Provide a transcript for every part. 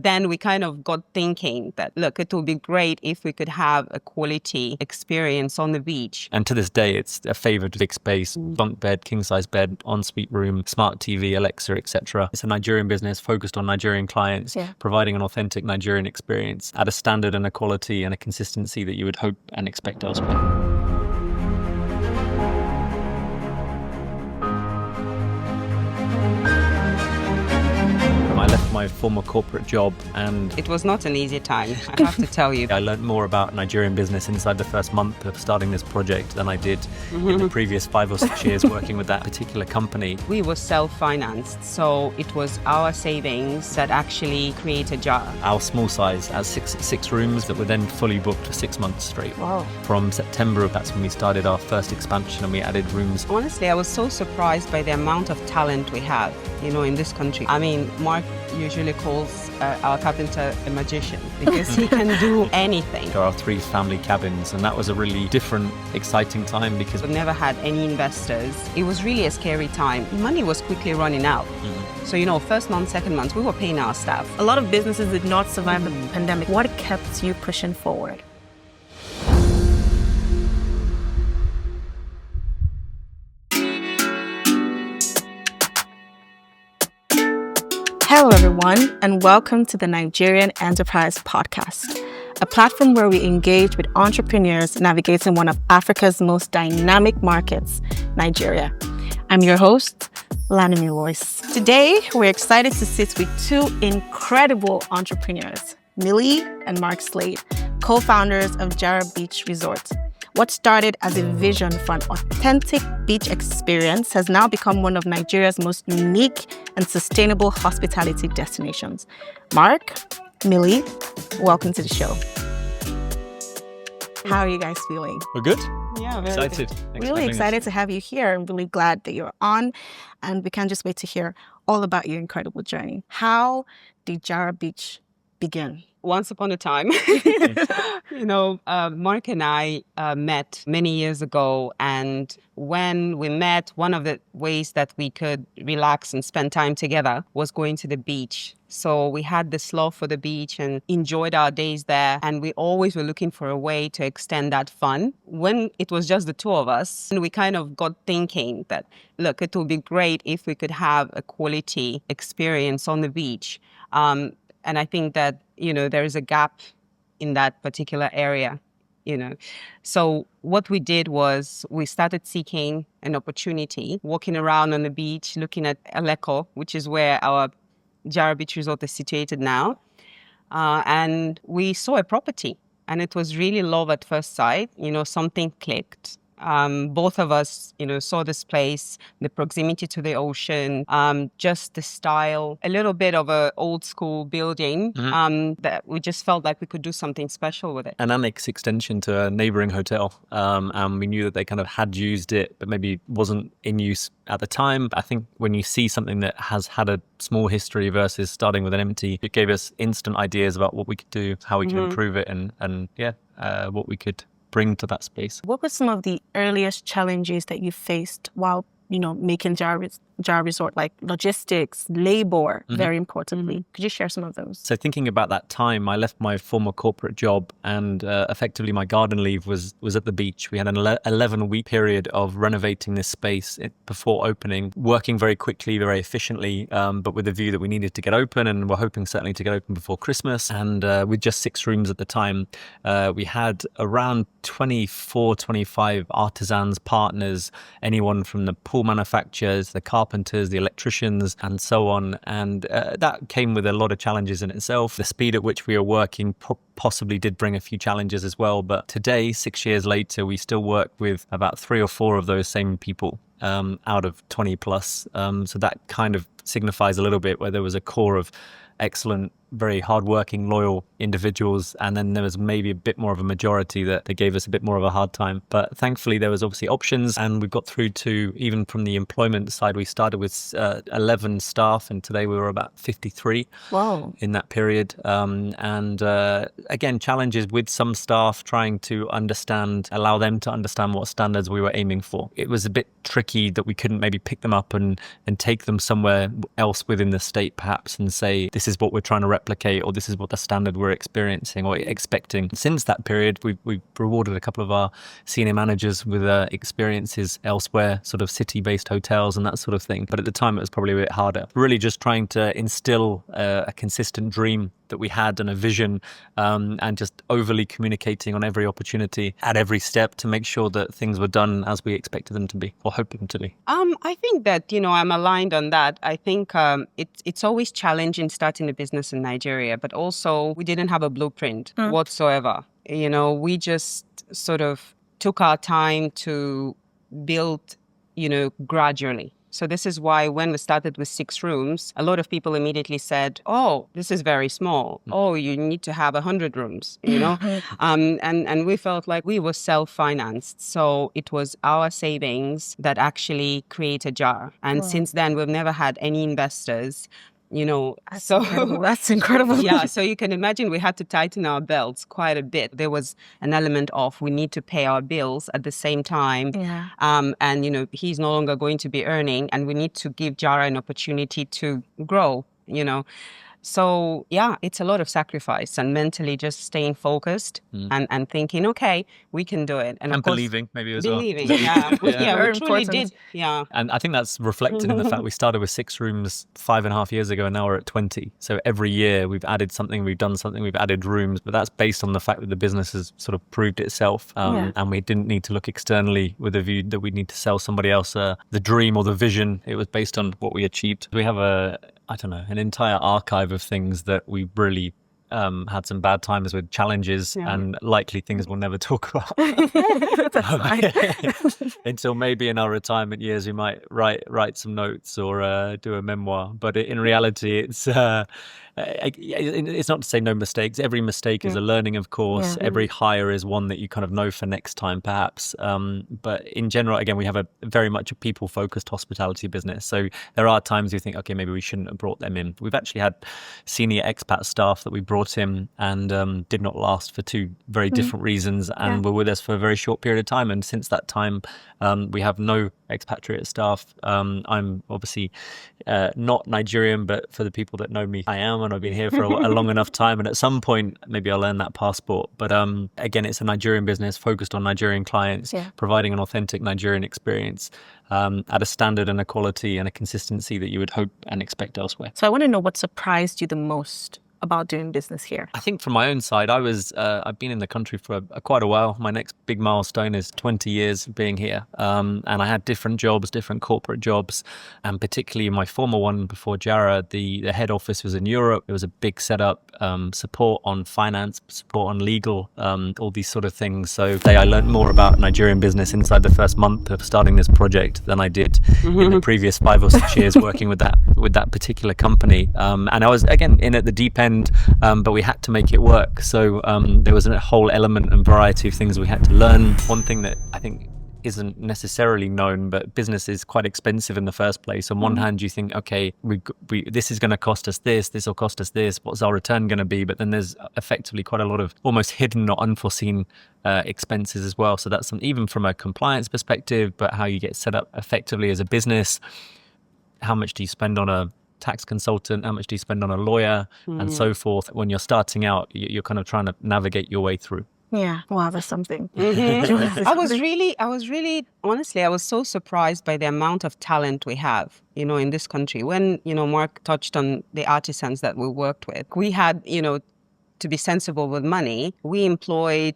Then we kind of got thinking that, look, it would be great if we could have a quality experience on the beach. And to this day, it's a favoured big space, bunk bed, king-size bed, ensuite room, smart TV, Alexa, etc. It's a Nigerian business focused on Nigerian clients, providing an authentic Nigerian experience at a standard and a quality and a consistency that you would hope and expect elsewhere. I left my former corporate job and it was not an easy time, I have to tell you. I learned more about Nigerian business inside the first month of starting this project than I did in the previous 5 or 6 years working with that particular company. We were self-financed, so it was our savings that actually created Jara. Our small size has six rooms that were then fully booked for 6 months straight. Wow. From September, that's when we started our first expansion and we added rooms. Honestly, I was so surprised by the amount of talent we have, in this country. I mean, Mark usually calls our carpenter a magician because he can do anything. There are 3 family cabins, and that was a really different, exciting time because we've never had any investors. It was really a scary time. Money was quickly running out. So, first month, second month, we were paying our staff. A lot of businesses did not survive the pandemic. What kept you pushing forward? Hello, everyone, and welcome to the Nigerian Enterprise Podcast, a platform where we engage with entrepreneurs navigating one of Africa's most dynamic markets, Nigeria. I'm your host, Lanimi Royce. Today, we're excited to sit with 2 incredible entrepreneurs, Millie and Mark Slade, co-founders of Jara Beach Resort. What started as a vision for an authentic beach experience has now become one of Nigeria's most unique and sustainable hospitality destinations. Mark, Millie, welcome to the show. How are you guys feeling? We're good. Yeah, very Excited. good. Really excited to have you here. I'm really glad that you're on, and we can't just wait to hear all about your incredible journey. How did Jara Beach begin? Once upon a time, Mark and I met many years ago. And when we met, one of the ways that we could relax and spend time together was going to the beach. So we had this love for the beach and enjoyed our days there. And we always were looking for a way to extend that fun. When it was just the 2 of us, we kind of got thinking that, look, it would be great if we could have a quality experience on the beach. And I think that, there is a gap in that particular area, So what we did was we started seeking an opportunity, walking around on the beach, looking at Eleko, which is where our Jara Beach Resort is situated now. And we saw a property, and it was really love at first sight. Something clicked. Both of us, saw this place, the proximity to the ocean, just the style, a little bit of an old school building, that we just felt like we could do something special with it. An annex extension to a neighbouring hotel. And we knew that they kind of had used it, but maybe wasn't in use at the time. I think when you see something that has had a small history versus starting with an empty, it gave us instant ideas about what we could do, how we could improve it, and what we could bring to that space. What were some of the earliest challenges that you faced while, making Jara Resort, like logistics, labor, very importantly? Could you share some of those? So thinking about that time, I left my former corporate job and effectively my garden leave was at the beach. We had an 11-week period of renovating this space before opening, working very quickly, very efficiently, but with the view that we needed to get open, and we're hoping certainly to get open before Christmas. And with just 6 rooms at the time, we had around 24, 25 artisans, partners, anyone from the pool manufacturers, the carpenters, the electricians, and so on. And that came with a lot of challenges in itself. The speed at which we were working possibly did bring a few challenges as well. But today, 6 years later, we still work with about 3 or 4 of those same people out of 20 plus. So that kind of signifies a little bit where there was a core of excellent, very hardworking, loyal individuals, and then there was maybe a bit more of a majority that gave us a bit more of a hard time. But thankfully, there was obviously options, and we got through to, even from the employment side, we started with 11 staff, and today we were about 53 in that period. Again, challenges with some staff trying to allow them to understand what standards we were aiming for. It was a bit tricky that we couldn't maybe pick them up and take them somewhere else within the state, perhaps, and say, this is what we're trying to replicate, or this is what the standard we're experiencing or expecting. Since that period, we've rewarded a couple of our senior managers with experiences elsewhere, sort of city-based hotels and that sort of thing. But at the time, it was probably a bit harder. Really just trying to instill a consistent dream that we had and a vision, and just overly communicating on every opportunity at every step to make sure that things were done as we expected them to be or hoped them to be. I think that, I'm aligned on that. I think it's always challenging starting a business in Nigeria, but also we didn't have a blueprint whatsoever. We just sort of took our time to build, gradually. So this is why when we started with 6 rooms, a lot of people immediately said, oh, this is very small. Oh, you need to have 100 rooms, and we felt like we were self-financed. So it was our savings that actually created Jara. And since then, we've never had any investors. That's incredible. Yeah, so you can imagine we had to tighten our belts quite a bit. There was an element of we need to pay our bills at the same time. Yeah. And he's no longer going to be earning, and we need to give Jara an opportunity to grow, So yeah, it's a lot of sacrifice and mentally just staying focused and thinking, okay, we can do it. And of course, believing maybe as believing, well. Yeah, we truly important. did. Yeah. And I think that's reflected in the fact we started with 6 rooms 5.5 years ago, and now we're at 20. So every year we've added something, we've done something, we've added rooms, but that's based on the fact that the business has sort of proved itself, and we didn't need to look externally with a view that we need to sell somebody else the dream or the vision. It was based on what we achieved. We have an entire archive of things that we really had some bad times with, challenges and likely things we'll never talk about. Until maybe in our retirement years we might write some notes or do a memoir. But in reality, it's not to say no mistakes. Every mistake is a learning, of course. Every hire is one that you kind of know for next time, perhaps. But in general, again, we have very much a people-focused hospitality business. So there are times you think, okay, maybe we shouldn't have brought them in. We've actually had senior expat staff that we brought in and did not last for 2 very different reasons, and were with us for a very short period of time. And since that time, we have no expatriate staff. I'm obviously not Nigerian, but for the people that know me, I am, and I've been here for a long enough time. And at some point, maybe I'll earn that passport. But again, it's a Nigerian business focused on Nigerian clients, providing an authentic Nigerian experience at a standard and a quality and a consistency that you would hope and expect elsewhere. So I want to know what surprised you the most about doing business here? I think from my own side, I've been in the country for quite a while. My next big milestone is 20 years being here. And I had different jobs, different corporate jobs, and particularly my former one before Jara, the head office was in Europe. It was a big setup, support on finance, support on legal, all these sort of things. So I learned more about Nigerian business inside the first month of starting this project than I did in the previous 5 or 6 years working with that particular company. And I was, again, in at the deep end, but we had to make it work. So there was a whole element and variety of things we had to learn. One thing that I think isn't necessarily known, but business is quite expensive in the first place. On one hand, you think, okay, this is going to cost us this will cost us this, what's our return going to be? But then there's effectively quite a lot of almost hidden or unforeseen expenses as well. So that's even from a compliance perspective, but how you get set up effectively as a business. How much do you spend on a tax consultant? How much do you spend on a lawyer and so forth? When you're starting out, you're kind of trying to navigate your way through. Yeah. Wow, that's something. I was really, honestly, I was so surprised by the amount of talent we have, in this country. When, Mark touched on the artisans that we worked with, we had, to be sensible with money, we employed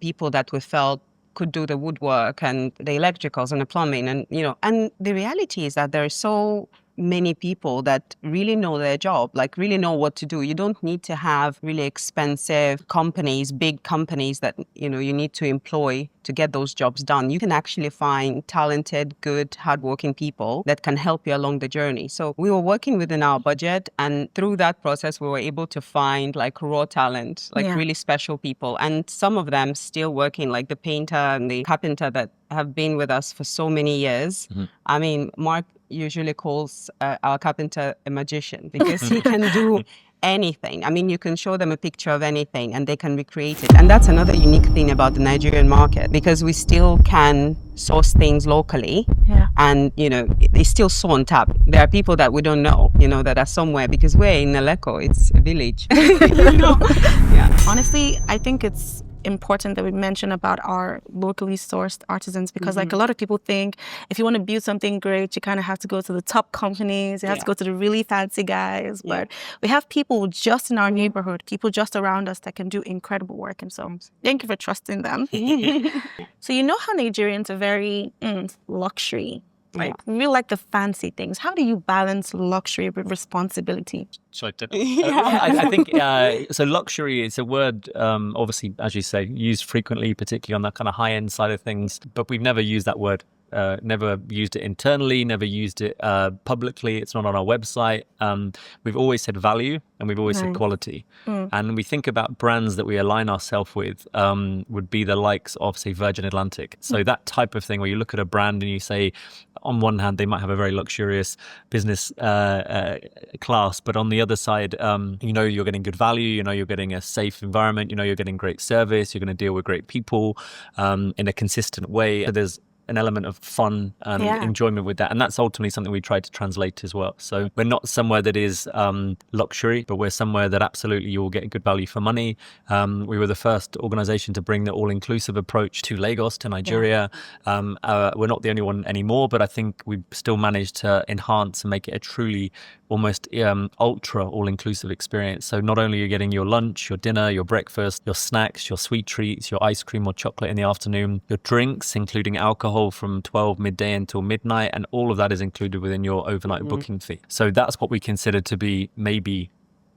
people that we felt could do the woodwork and the electricals and the plumbing. And, and the reality is that there are so many people that really know their job, like really know what to do. You don't need to have really expensive companies, big companies that, you need to employ to get those jobs done. You can actually find talented, good, hardworking people that can help you along the journey. So we were working within our budget, and through that process, we were able to find like raw talent, like really special people. And some of them still working, like the painter and the carpenter that have been with us for so many years. I mean, Mark usually calls our carpenter a magician because he can do anything. I mean, you can show them a picture of anything and they can recreate it. And that's another unique thing about the Nigerian market, because we still can source things locally. Yeah. And, it's still so on tap. There are people that we don't know, that are somewhere, because we're in Aleko, it's a village. Yeah. Honestly, I think it's important that we mention about our locally sourced artisans, because like a lot of people think if you want to build something great, you kind of have to go to the top companies, you have to go to the really fancy guys, but we have people just in our neighborhood, people just around us that can do incredible work, and so thank you for trusting them. So how Nigerians are very luxury. Like, we like the fancy things. How do you balance luxury with responsibility? Should I take it? I think so. Luxury is a word, obviously, as you say, used frequently, particularly on that kind of high-end side of things. But we've never used that word. Never used it internally. Never used it publicly. It's not on our website. We've always said value, and we've always said quality. And we think about brands that we align ourselves with would be the likes of, say, Virgin Atlantic. So that type of thing, where you look at a brand and you say, on one hand, they might have a very luxurious business class, but on the other side, you're getting good value, you're getting a safe environment, you're getting great service, you're going to deal with great people in a consistent way. So there's an element of fun and enjoyment with that. And that's ultimately something we try to translate as well. So we're not somewhere that is luxury, but we're somewhere that absolutely you will get good value for money. We were the first organization to bring the all-inclusive approach to Lagos, to Nigeria. We're not the only one anymore, but I think we've still managed to enhance and make it a truly almost ultra all-inclusive experience. So not only are you getting your lunch, your dinner, your breakfast, your snacks, your sweet treats, your ice cream or chocolate in the afternoon, your drinks, including alcohol from 12 midday until midnight, and all of that is included within your overnight booking fee. So that's what we consider to be, maybe,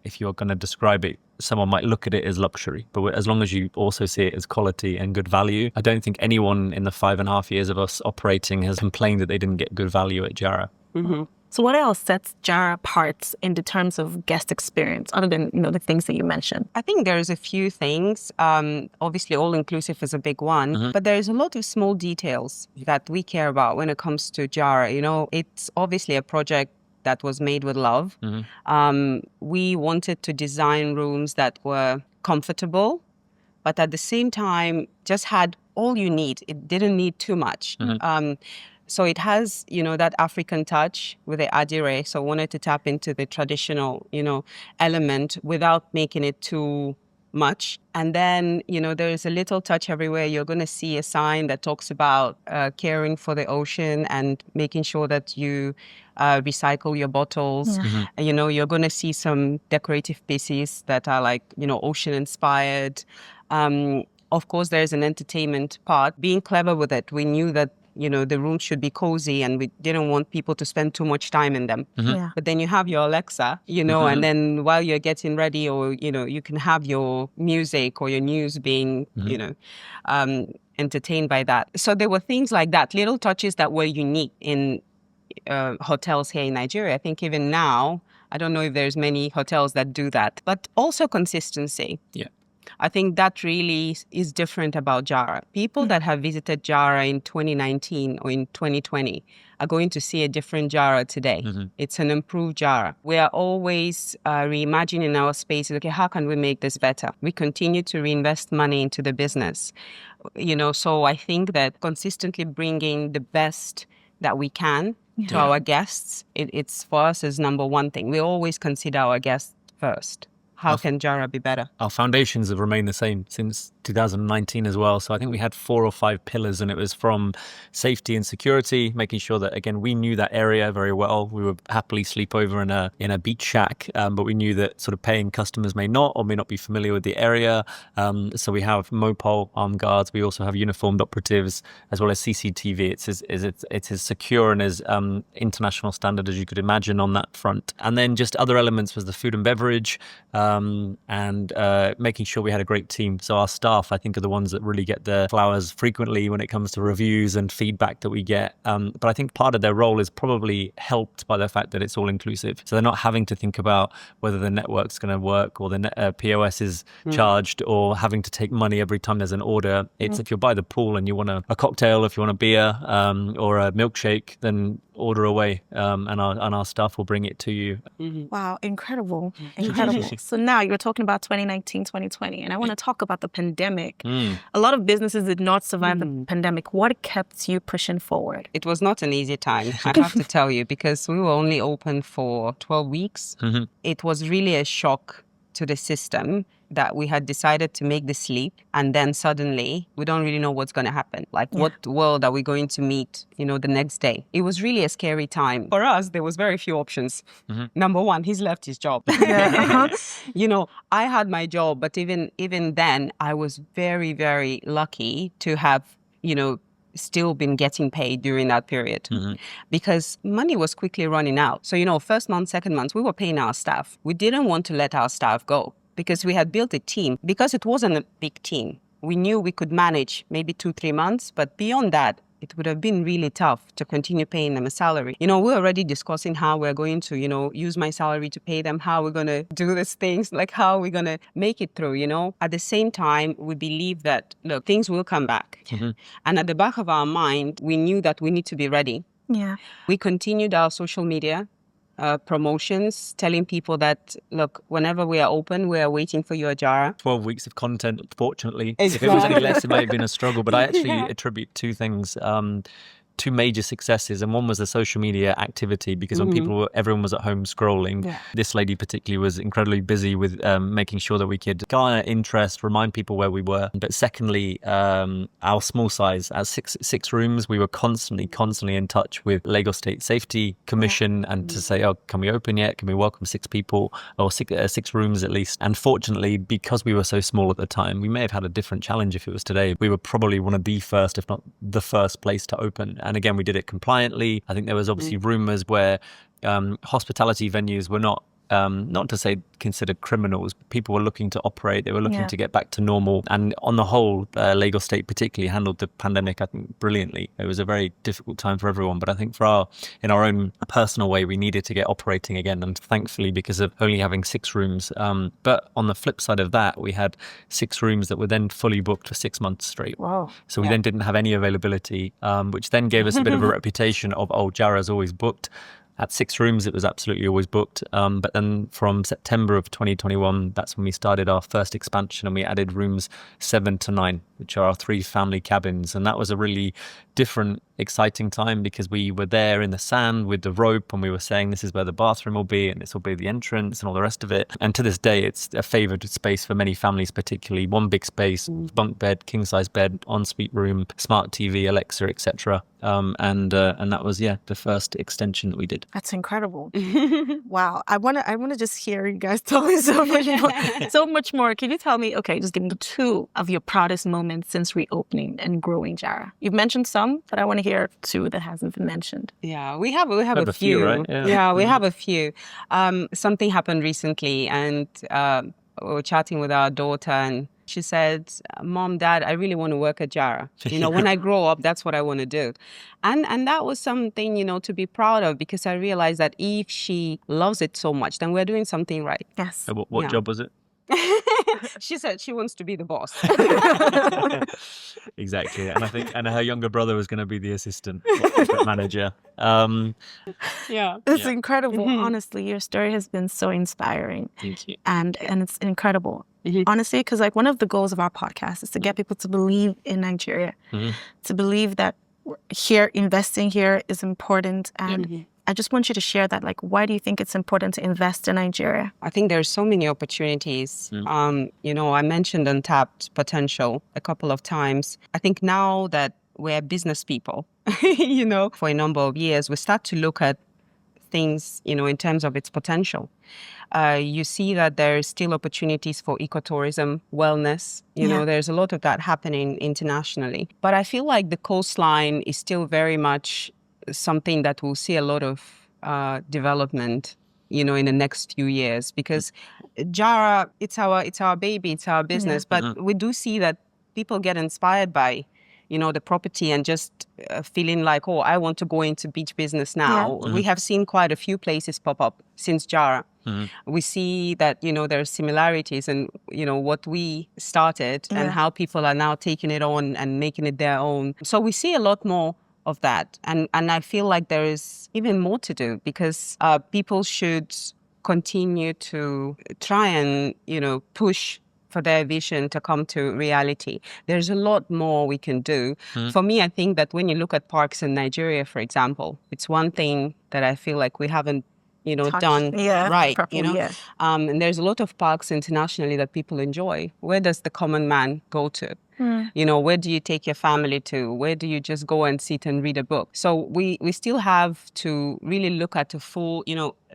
if you're going to describe it, someone might look at it as luxury, but as long as you also see it as quality and good value, I don't think anyone in the 5.5 years of us operating has complained that they didn't get good value at Jara. So what else sets Jara apart in the terms of guest experience, other than, the things that you mentioned? I think there's a few things. Obviously, all-inclusive is a big one, but there's a lot of small details that we care about when it comes to Jara. It's obviously a project that was made with love. We wanted to design rooms that were comfortable, but at the same time, just had all you need. It didn't need too much. So it has, that African touch with the adire. So I wanted to tap into the traditional, element without making it too much. And then, there's a little touch everywhere. You're going to see a sign that talks about caring for the ocean and making sure that you recycle your bottles. You're going to see some decorative pieces that are like, ocean inspired. Of course, there's an entertainment part. Being clever with it, we knew that the room should be cozy and we didn't want people to spend too much time in them. But then you have your Alexa, and then while you're getting ready, or, you can have your music or your news being, entertained by that. So there were things like that, little touches that were unique in hotels here in Nigeria. I think even now, I don't know if there's many hotels that do that, but also consistency. I think that really is different about Jara. People that have visited Jara in 2019 or in 2020 are going to see a different Jara today. It's an improved Jara. We are always reimagining our spaces. Okay, how can we make this better? We continue to reinvest money into the business. So I think that consistently bringing the best that we can to our guests, it's for us is number one thing. We always consider our guests first. How can Jara be better? Our foundations have remained the same since 2019 as well. So I think we had 4 or 5 pillars, and it was from safety and security, making sure that, again, we knew that area very well. We would happily sleep over in a beach shack, but we knew that sort of paying customers may not or may not be familiar with the area. So we have mopole armed guards. We also have uniformed operatives as well as CCTV. It's as secure and as international standard as you could imagine on that front. And then just other elements was the food and beverage. and making sure we had a great team. So our staff, I think, are the ones that really get the flowers frequently when it comes to reviews and feedback that we get. But I think part of their role is probably helped by the fact that it's all inclusive. So they're not having to think about whether the network's going to work or the POS is charged or having to take money every time there's an order. It's if you're by the pool and you want a cocktail, if you want a beer or a milkshake, then order away, and our staff will bring it to you. Wow, incredible. So now you're talking about 2019, 2020, and I want to talk about the pandemic. A lot of businesses did not survive the pandemic. What kept you pushing forward? It was not an easy time, I have to tell you, because we were only open for 12 weeks. It was really a shock to the system that we had decided to make this leap, and then suddenly we don't really know what's going to happen. Like, what world are we going to meet, the next day? It was really a scary time. For us, there was very few options. Number one, he's left his job. I had my job, but even then, I was very, very lucky to have, still been getting paid during that period because money was quickly running out. So, first month, second month, we were paying our staff. We didn't want to let our staff go because we had built a team. Because it wasn't a big team, we knew we could manage maybe 2-3 months. But beyond that, it would have been really tough to continue paying them a salary. We're already discussing how we're going to, use my salary to pay them, how we're going to do these things, like how we're going to make it through, At the same time, we believe that, look, things will come back. And at the back of our mind, we knew that we need to be ready. Yeah. We continued our social media promotions, telling people that, look, whenever we are open, we are waiting for your Jara. 12 weeks of content, fortunately. If it was any less, it might have been a struggle. But I actually attribute two things. Two major successes, and one was the social media activity, because when everyone was at home scrolling, this lady particularly was incredibly busy with making sure that we could garner interest, remind people where we were. But secondly, our small size, as six rooms, we were constantly in touch with Lagos State Safety Commission and to say, oh, can we open yet? Can we welcome 6 people or six rooms at least? And fortunately, because we were so small at the time, we may have had a different challenge if it was today. We were probably one of the first, if not the first place to open. And again, we did it compliantly. I think there was obviously rumors where hospitality venues were not to say considered criminals, but people were looking to operate. They were looking to get back to normal. And on the whole, Lagos State particularly handled the pandemic, I think, brilliantly. It was a very difficult time for everyone. But I think in our own personal way, we needed to get operating again. And thankfully, because of only having 6 rooms. But on the flip side of that, we had 6 rooms that were then fully booked for 6 months straight. Wow. So we then didn't have any availability, which then gave us a bit of a reputation of, Jara's always booked. At 6 rooms, it was absolutely always booked. But then from September of 2021, that's when we started our first expansion, and we added rooms 7 to 9, which are our 3 family cabins. And that was a really different, exciting time because we were there in the sand with the rope, and we were saying this is where the bathroom will be and this will be the entrance and all the rest of it. And to this day, it's a favoured space for many families, particularly one big space, bunk bed, king size bed, ensuite room, smart TV, Alexa, etc. And that was the first extension that we did. That's incredible. Wow. I wanna just hear you guys tell me so much more. Can you tell me, just give me 2 of your proudest moments since reopening and growing Jara? You've mentioned some, but I want to hear 2 that hasn't been mentioned. Yeah, we have a few. Right? Yeah, we have a few. Something happened recently, and we were chatting with our daughter, and she said, Mom, Dad, I really want to work at Jara. When I grow up, that's what I want to do. And that was something, to be proud of, because I realized that if she loves it so much, then we're doing something right. Yes. What job was it? She said she wants to be the boss. Exactly. And I think her younger brother was going to be the assistant manager. It's incredible. Honestly, your story has been so inspiring. Thank you. And it's incredible. Honestly, because one of the goals of our podcast is to get people to believe in Nigeria, to believe that investing here is important. And I just want you to share that. Why do you think it's important to invest in Nigeria? I think there's so many opportunities. I mentioned untapped potential a couple of times. I think now that we're business people, for a number of years, we start to look at things, in terms of its potential. You see that there's still opportunities for ecotourism, wellness. There's a lot of that happening internationally. But I feel like the coastline is still very much something that will see a lot of development, in the next few years, because Jara, it's our baby, it's our business, but we do see that people get inspired by, the property and just feeling like, oh, I want to go into beach business now. We have seen quite a few places pop up since Jara. We see that, there's similarities in, what we started and how people are now taking it on and making it their own. So we see a lot more of that. And I feel like there is even more to do, because people should continue to try and, push for their vision to come to reality. There's a lot more we can do. For me, I think that when you look at parks in Nigeria, for example, it's one thing that I feel like we haven't, done right. And there's a lot of parks internationally that people enjoy. Where does the common man go to? Where do you take your family to? Where do you just go and sit and read a book? So we still have to really look at the full,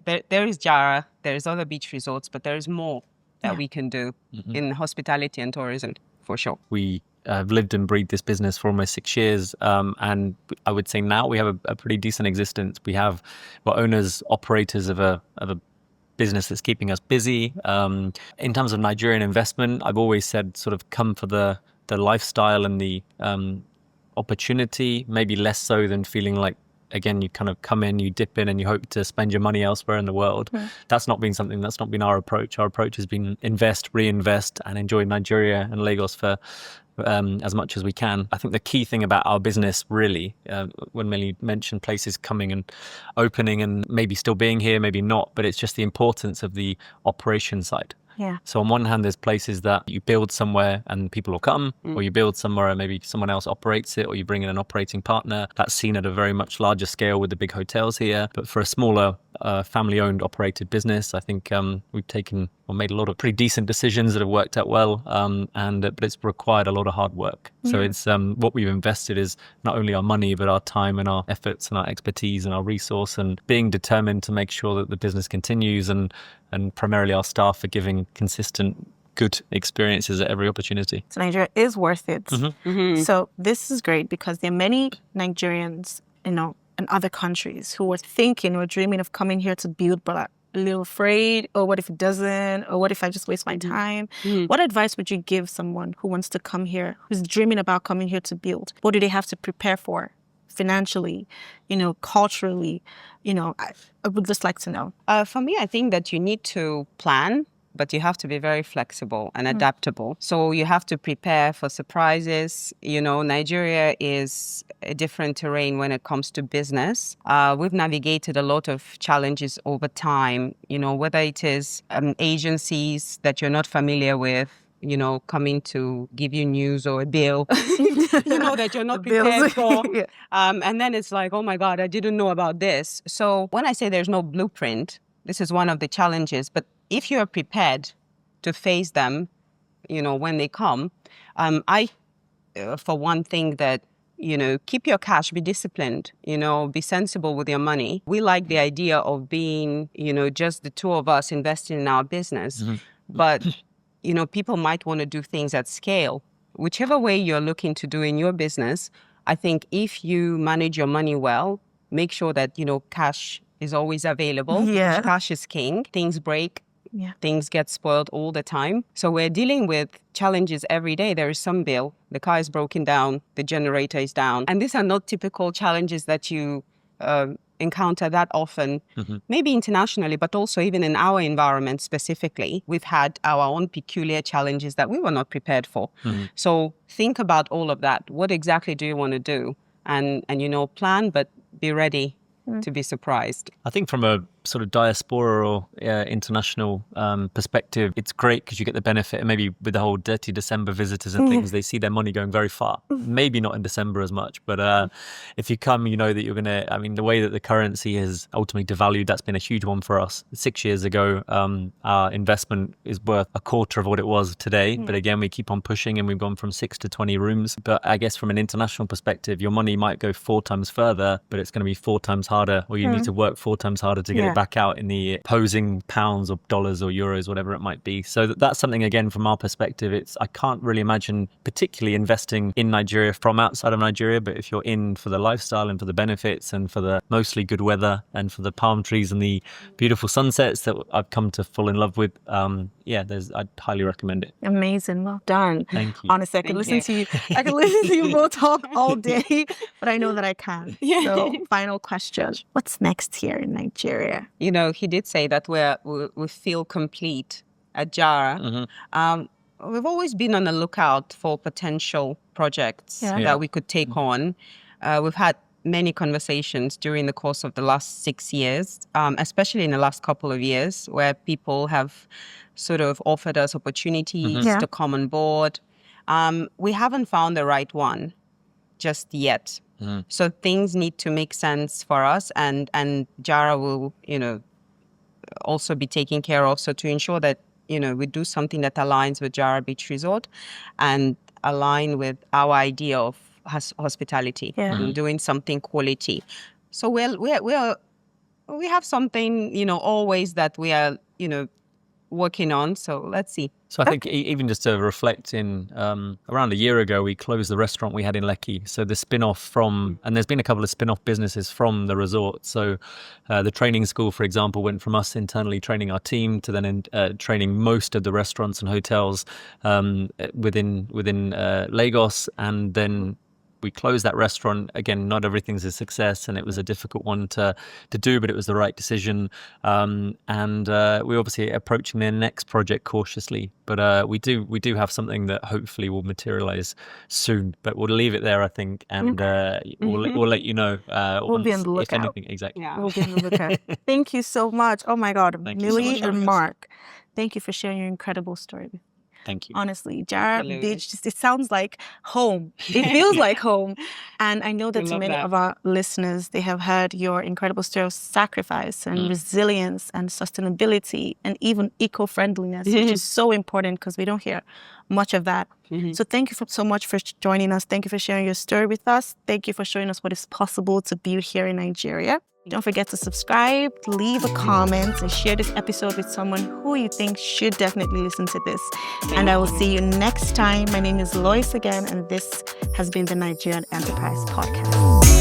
there is Jara, there's other beach resorts, but there's more that we can do in hospitality and tourism, for sure. We have lived and breathed this business for almost 6 years. And I would say now we have a pretty decent existence. We're owners, operators of a business that's keeping us busy. In terms of Nigerian investment, I've always said sort of come for the lifestyle and the opportunity, maybe less so than feeling like, again, you kind of come in, you dip in and you hope to spend your money elsewhere in the world. That's not been our approach. Our approach has been invest, reinvest, and enjoy Nigeria and Lagos for as much as we can. I think the key thing about our business, really, when Millie mentioned places coming and opening and maybe still being here, maybe not, but it's just the importance of the operation side. So on one hand, there's places that you build somewhere and people will come, or you build somewhere and maybe someone else operates it, or you bring in an operating partner. That's seen at a very much larger scale with the big hotels here. But for a smaller family-owned operated business, I think we've taken or made a lot of pretty decent decisions that have worked out well, but it's required a lot of hard work. So it's what we've invested is not only our money, but our time and our efforts and our expertise and our resource, and being determined to make sure that the business continues, and primarily our staff are giving consistent, good experiences at every opportunity. So Nigeria is worth it. So this is great, because there are many Nigerians, in other countries who were thinking or dreaming of coming here to build, but are a little afraid, or what if it doesn't, or what if I just waste my time? What advice would you give someone who wants to come here, who's dreaming about coming here to build? What do they have to prepare for financially, culturally? I would just like to know. For me, I think that you need to plan, but you have to be very flexible and adaptable. So you have to prepare for surprises. Nigeria is a different terrain when it comes to business. We've navigated a lot of challenges over time, whether it is agencies that you're not familiar with, coming to give you news or a bill, that you're not prepared for. And then it's like, oh my God, I didn't know about this. So when I say there's no blueprint, this is one of the challenges. But if you're prepared to face them, when they come, I, for one thing, that, keep your cash, be disciplined, be sensible with your money. We like the idea of being, just the two of us investing in our business. But, people might want to do things at scale. Whichever way you're looking to do in your business, I think if you manage your money well, make sure that, cash is always available. Cash is king. Things break. Things get spoiled all the time. So we're dealing with challenges every day. There is some bill. The car is broken down. The generator is down. And these are not typical challenges that you encounter that often, maybe internationally, but also even in our environment specifically. We've had our own peculiar challenges that we were not prepared for. So think about all of that. What exactly do you want to do? And plan, but be ready to be surprised. I think from a sort of diaspora or international perspective, it's great because you get the benefit, and maybe with the whole dirty December visitors and things, they see their money going very far. Maybe not in December as much, but if you come, you know that you're going to, the way that the currency is ultimately devalued, that's been a huge one for us. 6 years ago, our investment is worth a quarter of what it was today. But again, we keep on pushing and we've gone from 6 to 20 rooms. But I guess from an international perspective, your money might go 4 times further, but it's going to be 4 times harder, or you need to work 4 times harder to get it back out in the opposing pounds or dollars or euros, whatever it might be. So that's something, again, from our perspective, I can't really imagine particularly investing in Nigeria from outside of Nigeria, but if you're in for the lifestyle and for the benefits and for the mostly good weather and for the palm trees and the beautiful sunsets that I've come to fall in love with, I'd highly recommend it. Amazing. Well done. Thank you. Honestly, I could listen to you both talk all day, but I know that I can. So, final question. What's next here in Nigeria? He did say that we feel complete at Jara. We've always been on the lookout for potential projects that we could take on. We've had many conversations during the course of the last 6 years, especially in the last couple of years, where people have sort of offered us opportunities to come on board. We haven't found the right one just yet. So things need to make sense for us, and Jara will, also be taken care of. So to ensure that, we do something that aligns with Jara Beach Resort and align with our idea of hospitality and doing something quality. So we have something, always that we are, working on. So let's see. So I think even just to reflect in around a year ago, we closed the restaurant we had in Lekki. So the spin-off and there's been a couple of spin-off businesses from the resort. So the training school, for example, went from us internally training our team to then training most of the restaurants and hotels within Lagos. And then we closed that restaurant. Again, not everything's a success, and it was a difficult one to do, but it was the right decision. And we're obviously approaching their next project cautiously, but we do have something that hopefully will materialize soon. But we'll leave it there, I think, and we'll let you know. We'll be on the lookout. If anything, exactly. Yeah. We'll be on the lookout. Thank you so much. Oh my God, Millie and Mark, thank you for sharing your incredible story. Thank you. Honestly, Jara Beach, it sounds like home. It feels like home. And I know that many of our listeners, they have heard your incredible story of sacrifice and resilience and sustainability and even eco-friendliness, which is so important because we don't hear much of that. So thank you so much for joining us. Thank you for sharing your story with us. Thank you for showing us what is possible to build here in Nigeria. Don't forget to subscribe, leave a comment, and share this episode with someone who you think should definitely listen to this. And I will see you next time. My name is Lois again, and this has been the Nigerian Enterprise Podcast.